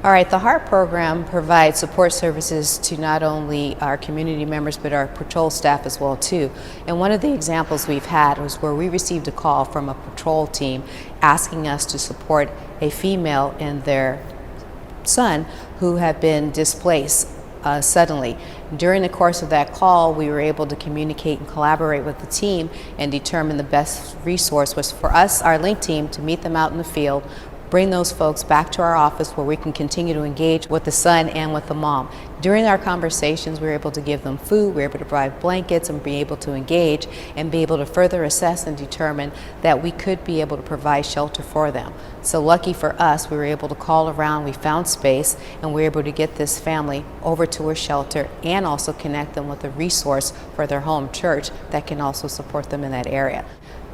All right, the HEART program provides support services to not only our community members but our patrol staff as well too. And one of the examples we've had was where we received a call from a patrol team asking us to support a female and their son who had been displaced suddenly. During the course of that call, we were able to communicate and collaborate with the team and determine the best resource was for us, our link team, to meet them out in the field, bring those folks back to our office where we can continue to engage with the son and with the mom. During our conversations, we were able to give them food, we were able to provide blankets and be able to engage and be able to further assess and determine that we could be able to provide shelter for them. So lucky for us, we were able to call around, we found space, and we were able to get this family over to a shelter and also connect them with a resource for their home church that can also support them in that area.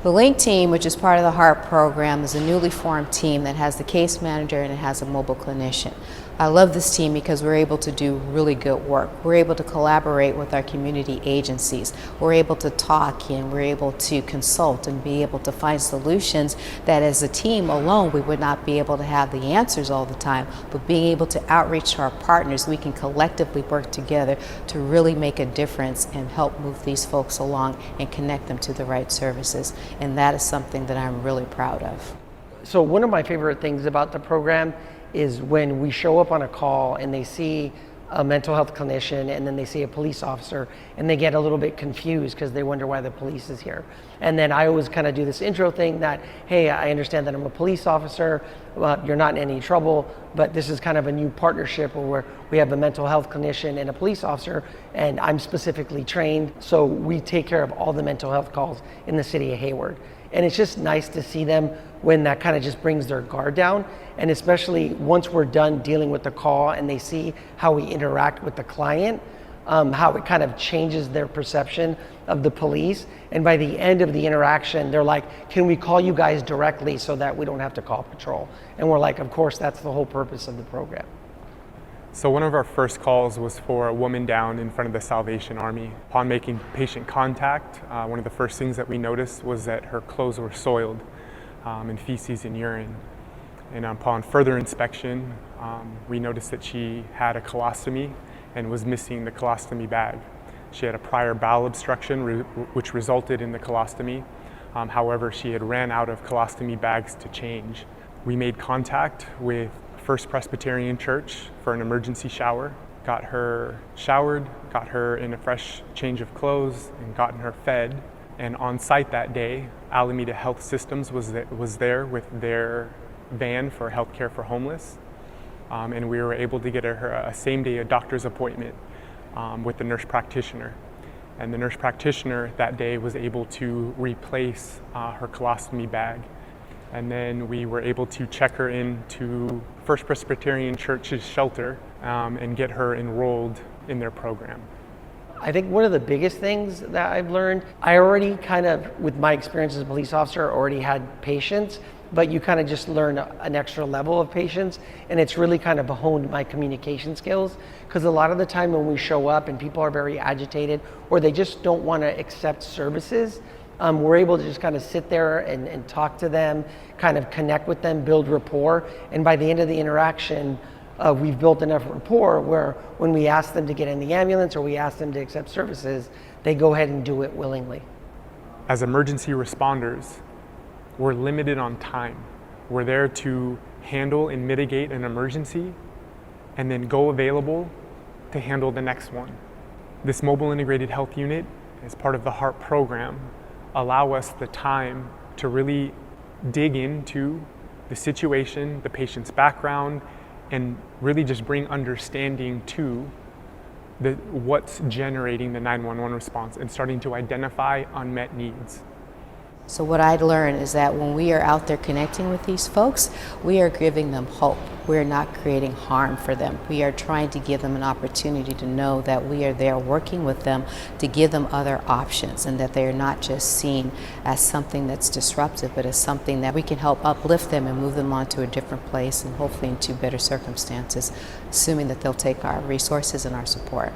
The LINK team, which is part of the HEART program, is a newly formed team that has the case manager and it has a mobile clinician. I love this team because we're able to do really good work. We're able to collaborate with our community agencies. We're able to talk and we're able to consult and be able to find solutions that as a team alone we would not be able to have the answers all the time, but being able to outreach to our partners, we can collectively work together to really make a difference and help move these folks along and connect them to the right services. And that is something that I'm really proud of. So one of my favorite things about the program is when we show up on a call and they see a mental health clinician and then they see a police officer and they get a little bit confused because they wonder why the police is here. And then I always kind of do this intro thing that, hey, I understand that I'm a police officer, you're not in any trouble, but this is kind of a new partnership where we have a mental health clinician and a police officer, and I'm specifically trained, so we take care of all the mental health calls in the city of Hayward. And it's just nice to see them when that kind of just brings their guard down. And especially once we're done dealing with the call and they see how we interact with the client, how it kind of changes their perception of the police. And by the end of the interaction, they're like, can we call you guys directly so that we don't have to call patrol? And we're like, of course, that's the whole purpose of the program. So one of our first calls was for a woman down in front of the Salvation Army. Upon making patient contact, one of the first things that we noticed was that her clothes were soiled in feces and urine. And upon further inspection, we noticed that she had a colostomy and was missing the colostomy bag. She had a prior bowel obstruction which resulted in the colostomy. However, she had ran out of colostomy bags to change. We made contact with First Presbyterian Church for an emergency shower, got her showered, got her in a fresh change of clothes, and gotten her fed. And on site that day, Alameda Health Systems was there with their van for healthcare for homeless. And we were able to get her a same-day doctor's appointment with the nurse practitioner. And the nurse practitioner that day was able to replace her colostomy bag. And then we were able to check her into First Presbyterian Church's shelter and get her enrolled in their program. I think one of the biggest things that I've learned, I already kind of, with my experience as a police officer, already had patience, but you kind of just learn an extra level of patience, and it's really kind of honed my communication skills, because a lot of the time when we show up and people are very agitated or they just don't want to accept services, we're able to just kind of sit there and talk to them, kind of connect with them, build rapport, and by the end of the interaction, we've built enough rapport where when we ask them to get in the ambulance or we ask them to accept services, they go ahead and do it willingly. As emergency responders, we're limited on time. We're there to handle and mitigate an emergency and then go available to handle the next one. This mobile integrated health unit, as part of the HEART program, allow us the time to really dig into the situation, the patient's background, and really just bring understanding to what's generating the 911 response and starting to identify unmet needs. So what I learned is that when we are out there connecting with these folks, we are giving them hope. We're not creating harm for them. We are trying to give them an opportunity to know that we are there working with them to give them other options and that they are not just seen as something that's disruptive, but as something that we can help uplift them and move them on to a different place and hopefully into better circumstances, assuming that they'll take our resources and our support.